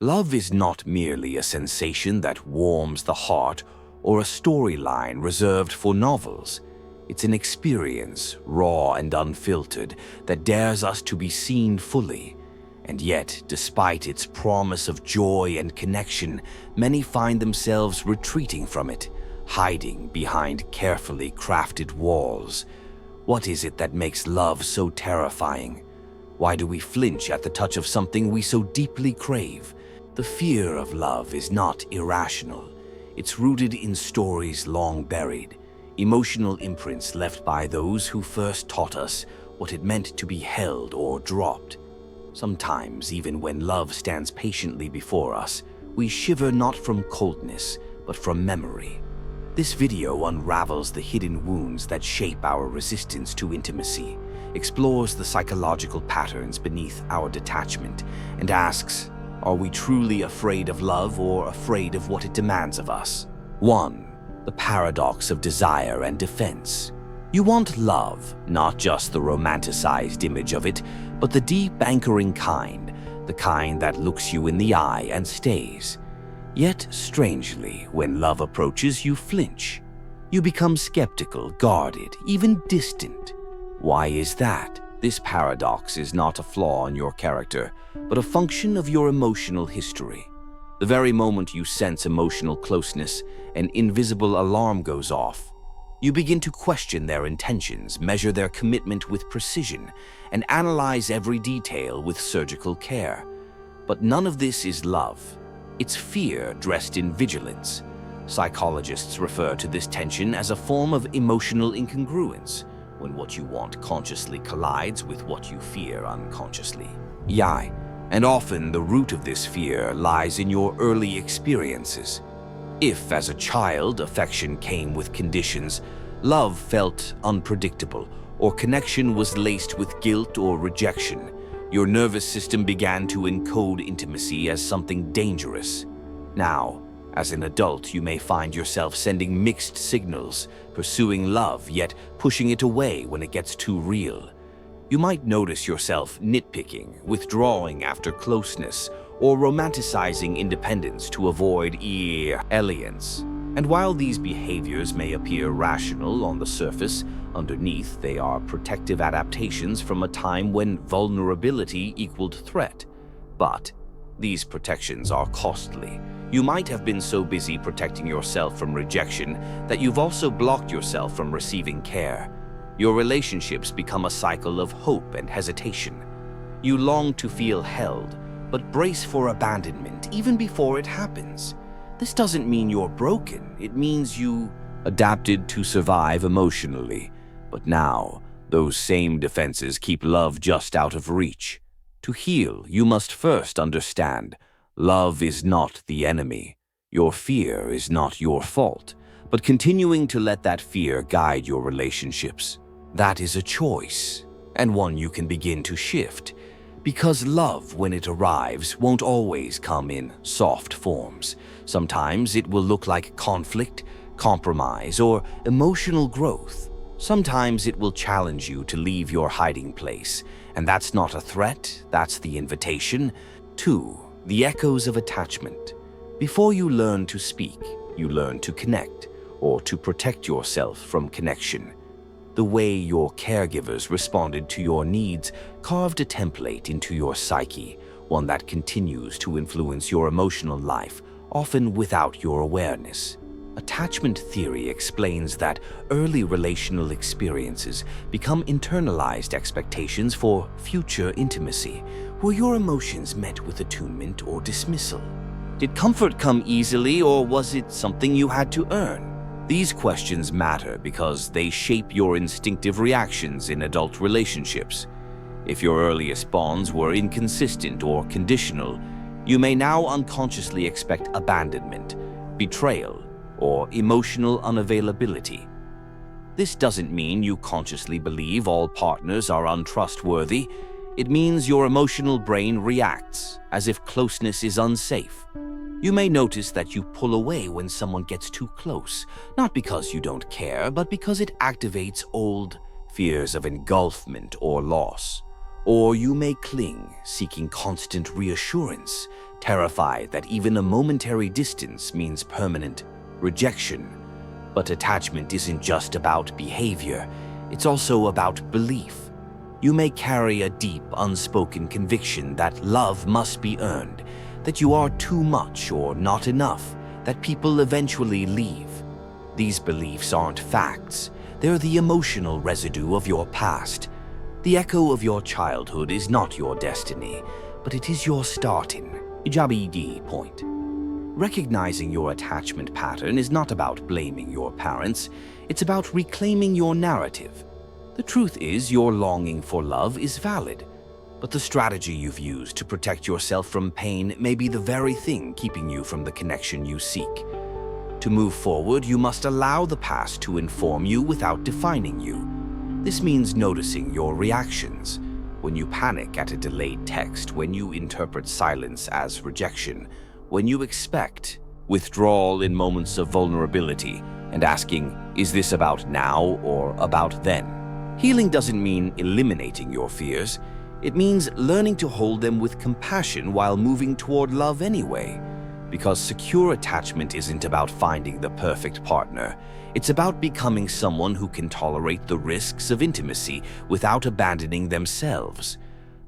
Love is not merely a sensation that warms the heart or a storyline reserved for novels. It's an experience, raw and unfiltered, that dares us to be seen fully. And yet, despite its promise of joy and connection, many find themselves retreating from it, hiding behind carefully crafted walls. What is it that makes love so terrifying? Why do we flinch at the touch of something we so deeply crave? The fear of love is not irrational. It's rooted in stories long buried, emotional imprints left by those who first taught us what it meant to be held or dropped. Sometimes, even when love stands patiently before us, we shiver not from coldness, but from memory. This video unravels the hidden wounds that shape our resistance to intimacy, explores the psychological patterns beneath our detachment, and asks, are we truly afraid of love or afraid of what it demands of us? 1. The paradox of desire and defense. You want love, not just the romanticized image of it, but the deep anchoring kind, the kind that looks you in the eye and stays. Yet, strangely, when love approaches, you flinch. You become skeptical, guarded, even distant. Why is that? This paradox is not a flaw in your character, but a function of your emotional history. The very moment you sense emotional closeness, an invisible alarm goes off. You begin to question their intentions, measure their commitment with precision, and analyze every detail with surgical care. But none of this is love. It's fear dressed in vigilance. Psychologists refer to this tension as a form of emotional incongruence, when what you want consciously collides with what you fear unconsciously. And often the root of this fear lies in your early experiences. If, as a child, affection came with conditions, love felt unpredictable, or connection was laced with guilt or rejection, your nervous system began to encode intimacy as something dangerous. Now, as an adult, you may find yourself sending mixed signals, pursuing love, yet pushing it away when it gets too real. You might notice yourself nitpicking, withdrawing after closeness, or romanticizing independence to avoid aliens. And while these behaviors may appear rational on the surface, underneath they are protective adaptations from a time when vulnerability equaled threat. But these protections are costly. You might have been so busy protecting yourself from rejection that you've also blocked yourself from receiving care. Your relationships become a cycle of hope and hesitation. You long to feel held, but brace for abandonment even before it happens. This doesn't mean you're broken. It means you adapted to survive emotionally. But now, those same defenses keep love just out of reach. To heal, you must first understand love is not the enemy. Your fear is not your fault, but continuing to let that fear guide your relationships. That is a choice, and one you can begin to shift, because love, when it arrives, won't always come in soft forms. Sometimes it will look like conflict, compromise, or emotional growth. Sometimes it will challenge you to leave your hiding place, and that's not a threat, that's the invitation. 2. The echoes of attachment. Before you learn to speak, you learn to connect, or to protect yourself from connection. The way your caregivers responded to your needs carved a template into your psyche, one that continues to influence your emotional life, often without your awareness. Attachment theory explains that early relational experiences become internalized expectations for future intimacy. Were your emotions met with attunement or dismissal? Did comfort come easily, or was it something you had to earn? These questions matter because they shape your instinctive reactions in adult relationships. If your earliest bonds were inconsistent or conditional, you may now unconsciously expect abandonment, betrayal, or emotional unavailability. This doesn't mean you consciously believe all partners are untrustworthy. It means your emotional brain reacts as if closeness is unsafe. You may notice that you pull away when someone gets too close, not because you don't care, but because it activates old fears of engulfment or loss. Or you may cling, seeking constant reassurance, terrified that even a momentary distance means permanent rejection. But attachment isn't just about behavior, it's also about belief. You may carry a deep, unspoken conviction that love must be earned, that you are too much or not enough, that people eventually leave. These beliefs aren't facts, they're the emotional residue of your past. The echo of your childhood is not your destiny, but it is your starting point. Recognizing your attachment pattern is not about blaming your parents, it's about reclaiming your narrative. The truth is, your longing for love is valid, but the strategy you've used to protect yourself from pain may be the very thing keeping you from the connection you seek. To move forward, you must allow the past to inform you without defining you. This means noticing your reactions. When you panic at a delayed text, when you interpret silence as rejection, when you expect withdrawal in moments of vulnerability, and asking, is this about now or about then? Healing doesn't mean eliminating your fears. It means learning to hold them with compassion while moving toward love anyway. Because secure attachment isn't about finding the perfect partner. It's about becoming someone who can tolerate the risks of intimacy without abandoning themselves.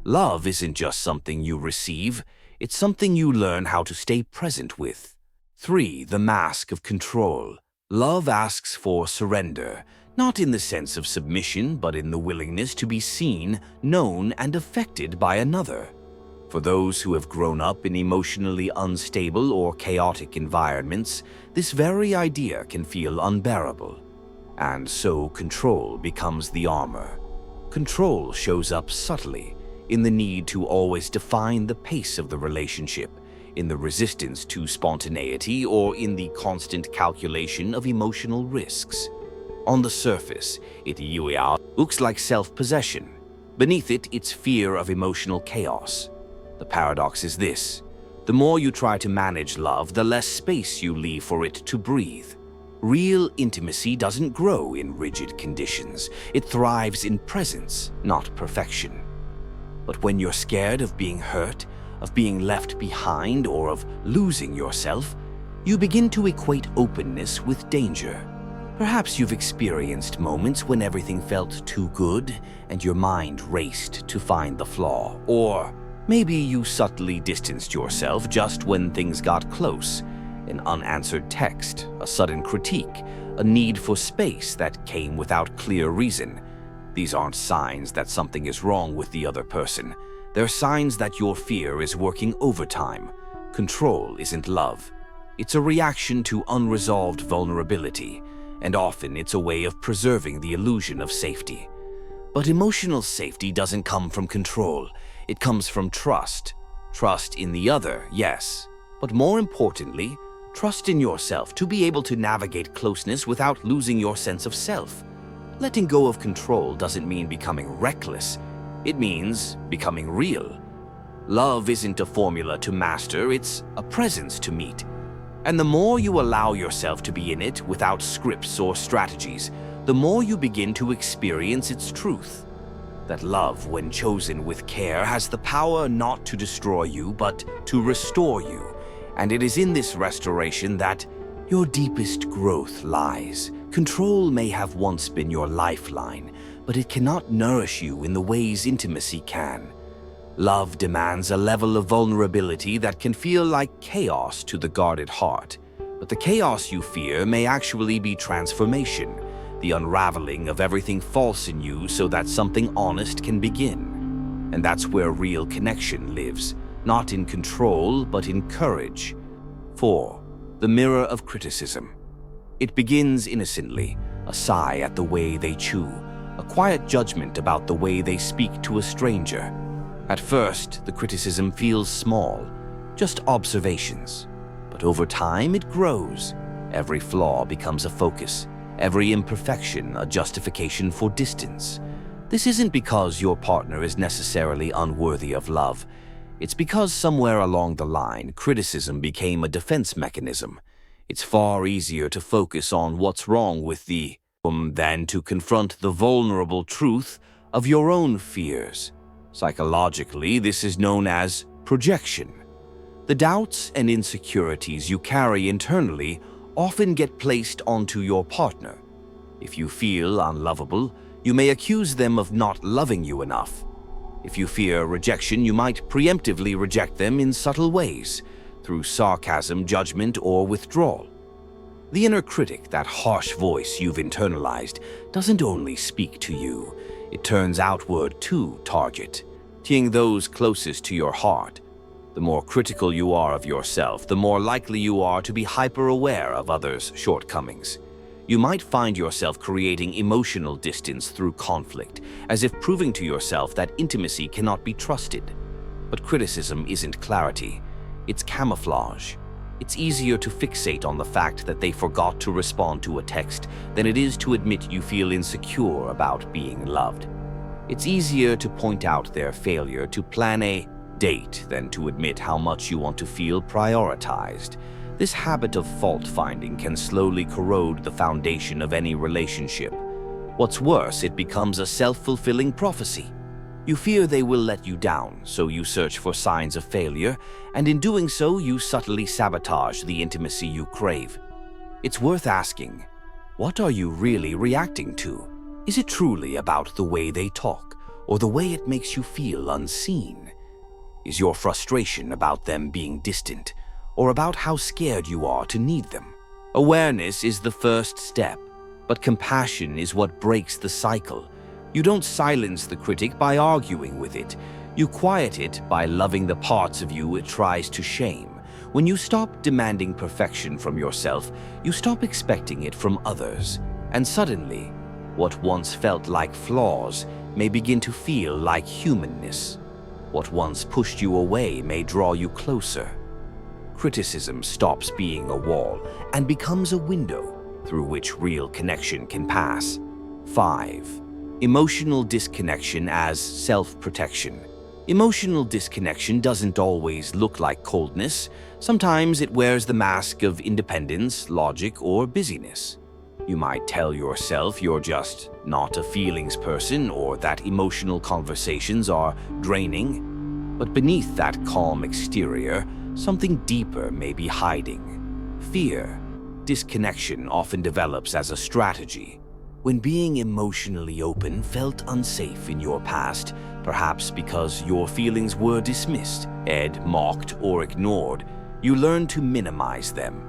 Love isn't just something you receive, it's something you learn how to stay present with. 3. The mask of control. Love asks for surrender. Not in the sense of submission, but in the willingness to be seen, known, and affected by another. For those who have grown up in emotionally unstable or chaotic environments, this very idea can feel unbearable. And so control becomes the armor. Control shows up subtly, in the need to always define the pace of the relationship, in the resistance to spontaneity, or in the constant calculation of emotional risks. On the surface, it looks like self-possession. Beneath it, it's fear of emotional chaos. The paradox is this: the more you try to manage love, the less space you leave for it to breathe. Real intimacy doesn't grow in rigid conditions. It thrives in presence, not perfection. But when you're scared of being hurt, of being left behind, or of losing yourself, you begin to equate openness with danger. Perhaps you've experienced moments when everything felt too good and your mind raced to find the flaw. Or maybe you subtly distanced yourself just when things got close. An unanswered text, a sudden critique, a need for space that came without clear reason. These aren't signs that something is wrong with the other person. They're signs that your fear is working overtime. Control isn't love. It's a reaction to unresolved vulnerability, and often it's a way of preserving the illusion of safety. But emotional safety doesn't come from control. It comes from trust. Trust in the other, yes, but more importantly, trust in yourself to be able to navigate closeness without losing your sense of self. Letting go of control doesn't mean becoming reckless. It means becoming real. Love isn't a formula to master, it's a presence to meet. And the more you allow yourself to be in it without scripts or strategies, the more you begin to experience its truth. That love, when chosen with care, has the power not to destroy you, but to restore you. And it is in this restoration that your deepest growth lies. Control may have once been your lifeline, but it cannot nourish you in the ways intimacy can. Love demands a level of vulnerability that can feel like chaos to the guarded heart. But the chaos you fear may actually be transformation, the unraveling of everything false in you so that something honest can begin. And that's where real connection lives, not in control, but in courage. 4. The mirror of criticism. It begins innocently, a sigh at the way they chew, a quiet judgment about the way they speak to a stranger. At first, the criticism feels small, just observations. But over time, it grows. Every flaw becomes a focus, every imperfection a justification for distance. This isn't because your partner is necessarily unworthy of love. It's because somewhere along the line, criticism became a defense mechanism. It's far easier to focus on what's wrong with than to confront the vulnerable truth of your own fears. Psychologically, this is known as projection. The doubts and insecurities you carry internally often get placed onto your partner. If you feel unlovable, you may accuse them of not loving you enough. If you fear rejection, you might preemptively reject them in subtle ways, through sarcasm, judgment, or withdrawal. The inner critic, that harsh voice you've internalized, doesn't only speak to you, it turns outward to target, those closest to your heart. The more critical you are of yourself, the more likely you are to be hyper-aware of others' shortcomings. You might find yourself creating emotional distance through conflict, as if proving to yourself that intimacy cannot be trusted. But criticism isn't clarity, it's camouflage. It's easier to fixate on the fact that they forgot to respond to a text than it is to admit you feel insecure about being loved. It's easier to point out their failure to plan a date than to admit how much you want to feel prioritized. This habit of fault-finding can slowly corrode the foundation of any relationship. What's worse, it becomes a self-fulfilling prophecy. You fear they will let you down, so you search for signs of failure, and in doing so, you subtly sabotage the intimacy you crave. It's worth asking, what are you really reacting to? Is it truly about the way they talk, or the way it makes you feel unseen? Is your frustration about them being distant, or about how scared you are to need them? Awareness is the first step, but compassion is what breaks the cycle. You don't silence the critic by arguing with it. You quiet it by loving the parts of you it tries to shame. When you stop demanding perfection from yourself, you stop expecting it from others. And suddenly, what once felt like flaws may begin to feel like humanness. What once pushed you away may draw you closer. Criticism stops being a wall and becomes a window through which real connection can pass. 5. Emotional disconnection as self-protection. Emotional disconnection doesn't always look like coldness. Sometimes it wears the mask of independence, logic, or busyness. You might tell yourself you're just not a feelings person or that emotional conversations are draining. But beneath that calm exterior, something deeper may be hiding. Fear. Disconnection often develops as a strategy. When being emotionally open felt unsafe in your past, perhaps because your feelings were dismissed, mocked, or ignored, you learned to minimize them.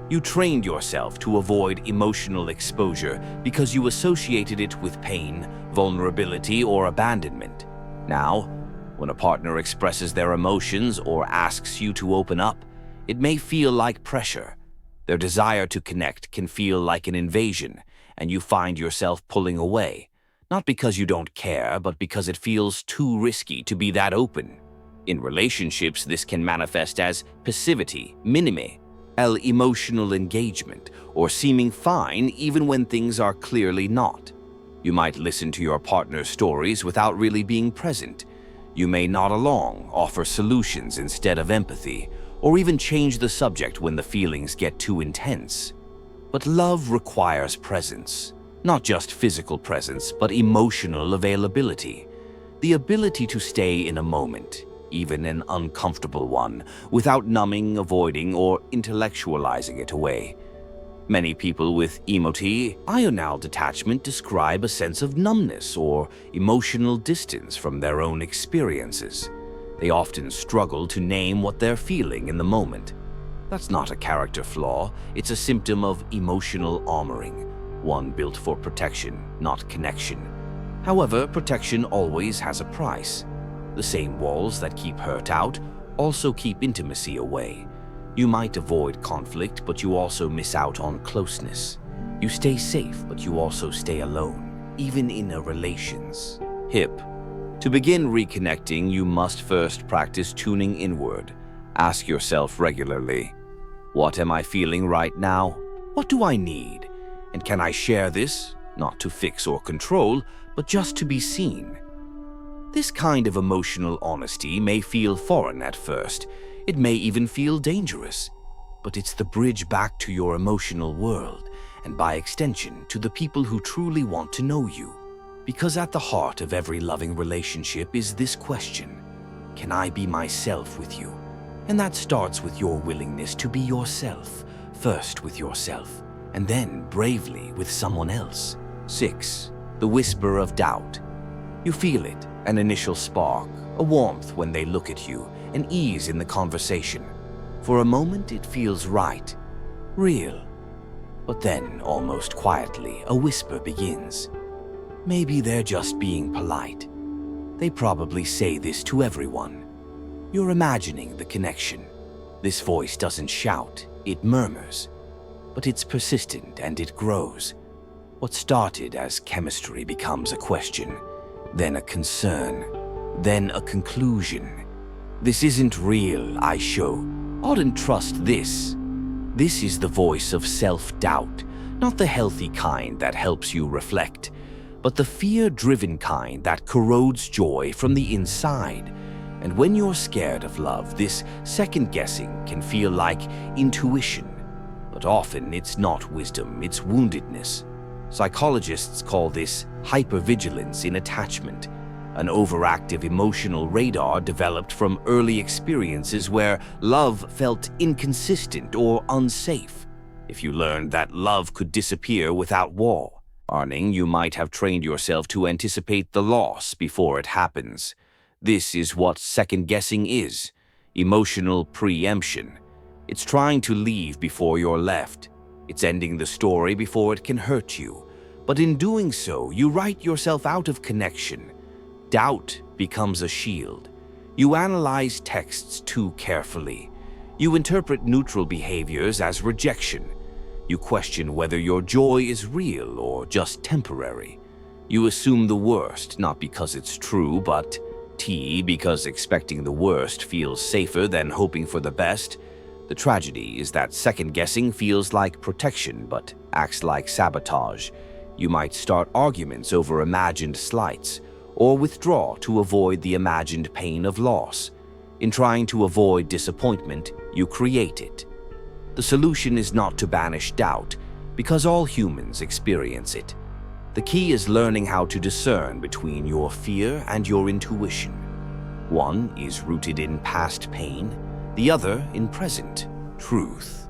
You trained yourself to avoid emotional exposure because you associated it with pain, vulnerability, or abandonment. Now, when a partner expresses their emotions or asks you to open up, it may feel like pressure. Their desire to connect can feel like an invasion, and you find yourself pulling away, not because you don't care, but because it feels too risky to be that open. In relationships, this can manifest as passivity, minime, emotional engagement, or seeming fine even when things are clearly not. You might listen to your partner's stories without really being present. You may nod along, offer solutions instead of empathy, or even change the subject when the feelings get too intense. But love requires presence, not just physical presence, but emotional availability. The ability to stay in a moment, even an uncomfortable one, without numbing, avoiding, or intellectualizing it away. Many people with emotional detachment describe a sense of numbness or emotional distance from their own experiences. They often struggle to name what they're feeling in the moment. That's not a character flaw, it's a symptom of emotional armoring, one built for protection, not connection. However, protection always has a price. The same walls that keep hurt out also keep intimacy away. You might avoid conflict, but you also miss out on closeness. You stay safe, but you also stay alone, even in a relations. To begin reconnecting, you must first practice tuning inward. Ask yourself regularly, what am I feeling right now? What do I need? And can I share this? Not to fix or control, but just to be seen. This kind of emotional honesty may feel foreign at first. It may even feel dangerous. But it's the bridge back to your emotional world, and by extension, to the people who truly want to know you. Because at the heart of every loving relationship is this question: can I be myself with you? And that starts with your willingness to be yourself, first with yourself, and then bravely with someone else. 6. The whisper of doubt. You feel it, an initial spark, a warmth when they look at you, an ease in the conversation. For a moment it feels right, real. But then, almost quietly, a whisper begins. Maybe they're just being polite. They probably say this to everyone. You're imagining the connection. This voice doesn't shout, it murmurs. But it's persistent and it grows. What started as chemistry becomes a question, then a concern, then a conclusion. This isn't real, I show. Oughtn't trust this. This is the voice of self-doubt, not the healthy kind that helps you reflect, but the fear-driven kind that corrodes joy from the inside. And when you're scared of love, this second-guessing can feel like intuition. But often it's not wisdom, it's woundedness. Psychologists call this hypervigilance in attachment, an overactive emotional radar developed from early experiences where love felt inconsistent or unsafe. If you learned that love could disappear without warning, you might have trained yourself to anticipate the loss before it happens. This is what second-guessing is: emotional preemption. It's trying to leave before you're left. It's ending the story before it can hurt you. But in doing so, you write yourself out of connection. Doubt becomes a shield. You analyze texts too carefully. You interpret neutral behaviors as rejection. You question whether your joy is real or just temporary. You assume the worst, not because it's true, but because expecting the worst feels safer than hoping for the best. The tragedy is that second-guessing feels like protection, but acts like sabotage. You might start arguments over imagined slights, or withdraw to avoid the imagined pain of loss. In trying to avoid disappointment, you create it. The solution is not to banish doubt, because all humans experience it. The key is learning how to discern between your fear and your intuition. One is rooted in past pain, the other in present truth.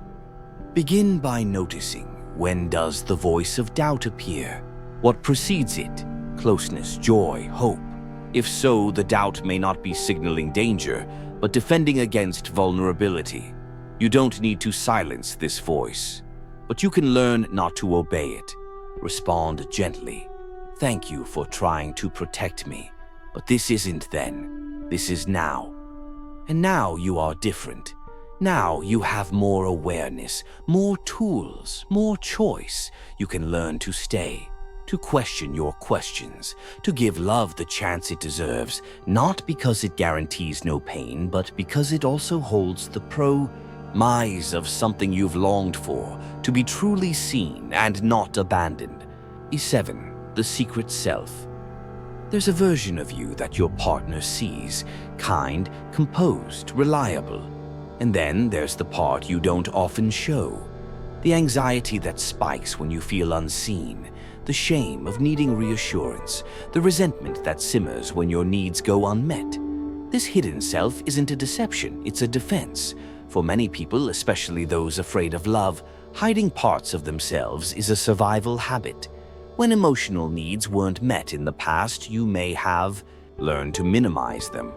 Begin by noticing, when does the voice of doubt appear? What precedes it? Closeness, joy, hope. If so, the doubt may not be signaling danger, but defending against vulnerability. You don't need to silence this voice, but you can learn not to obey it. Respond gently. Thank you for trying to protect me, but this isn't then. This is now. And now you are different. Now you have more awareness, more tools, more choice. You can learn to stay, to question your questions, to give love the chance it deserves, not because it guarantees no pain, but because it also holds the promise of something you've longed for, to be truly seen and not abandoned. E7. The secret self. There's a version of you that your partner sees, kind, composed, reliable. And then there's the part you don't often show. The anxiety that spikes when you feel unseen, the shame of needing reassurance, the resentment that simmers when your needs go unmet. This hidden self isn't a deception, it's a defense. For many people, especially those afraid of love, hiding parts of themselves is a survival habit. When emotional needs weren't met in the past, you may have learned to minimize them.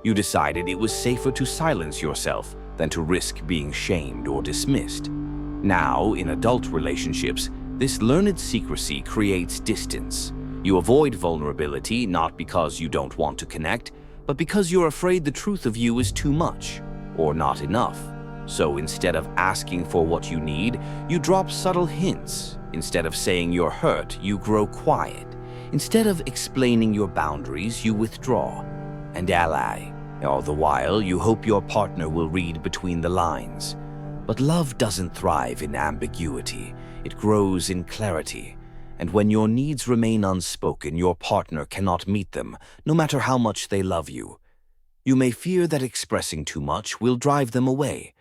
You decided it was safer to silence yourself than to risk being shamed or dismissed. Now, in adult relationships, this learned secrecy creates distance. You avoid vulnerability not because you don't want to connect, but because you're afraid the truth of you is too much or not enough. So instead of asking for what you need, you drop subtle hints. Instead of saying you're hurt, you grow quiet. Instead of explaining your boundaries, you withdraw and ally. All the while, you hope your partner will read between the lines. But love doesn't thrive in ambiguity. It grows in clarity. And when your needs remain unspoken, your partner cannot meet them, no matter how much they love you. You may fear that expressing too much will drive them away.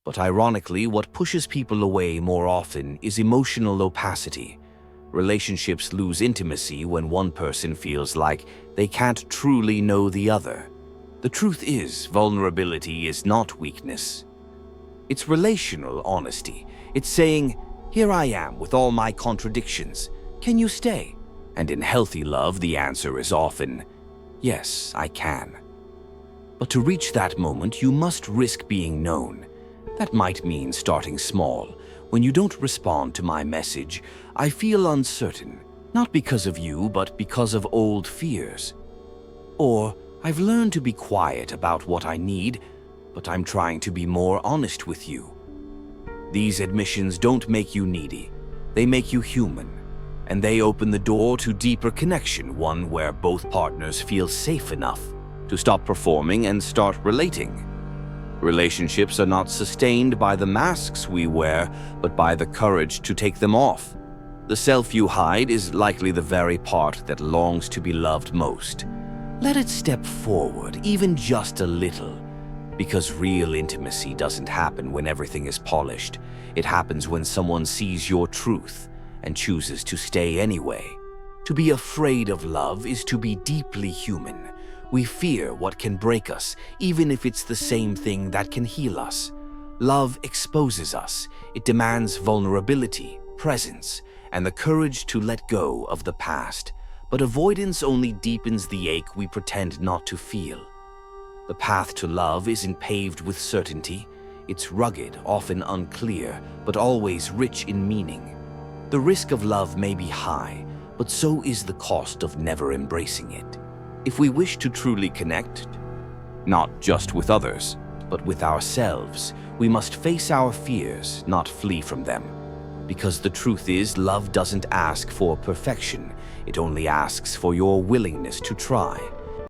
But ironically, what pushes people away more often is emotional opacity. Relationships lose intimacy when one person feels like they can't truly know the other. The truth is, vulnerability is not weakness. It's relational honesty. It's saying, "Here I am with all my contradictions. Can you stay?" And in healthy love, the answer is often, "Yes, I can." But to reach that moment, you must risk being known. That might mean starting small. When you don't respond to my message, I feel uncertain, not because of you, but because of old fears. Or, I've learned to be quiet about what I need, but I'm trying to be more honest with you. These admissions don't make you needy. They make you human. And they open the door to deeper connection, one where both partners feel safe enough to stop performing and start relating. Relationships are not sustained by the masks we wear, but by the courage to take them off. The self you hide is likely the very part that longs to be loved most. Let it step forward, even just a little. Because real intimacy doesn't happen when everything is polished. It happens when someone sees your truth and chooses to stay anyway. To be afraid of love is to be deeply human. We fear what can break us, even if it's the same thing that can heal us. Love exposes us. It demands vulnerability, presence, and the courage to let go of the past. But avoidance only deepens the ache we pretend not to feel. The path to love isn't paved with certainty. It's rugged, often unclear, but always rich in meaning. The risk of love may be high, but so is the cost of never embracing it. If we wish to truly connect, not just with others, but with ourselves, we must face our fears, not flee from them. Because the truth is, love doesn't ask for perfection. It only asks for your willingness to try.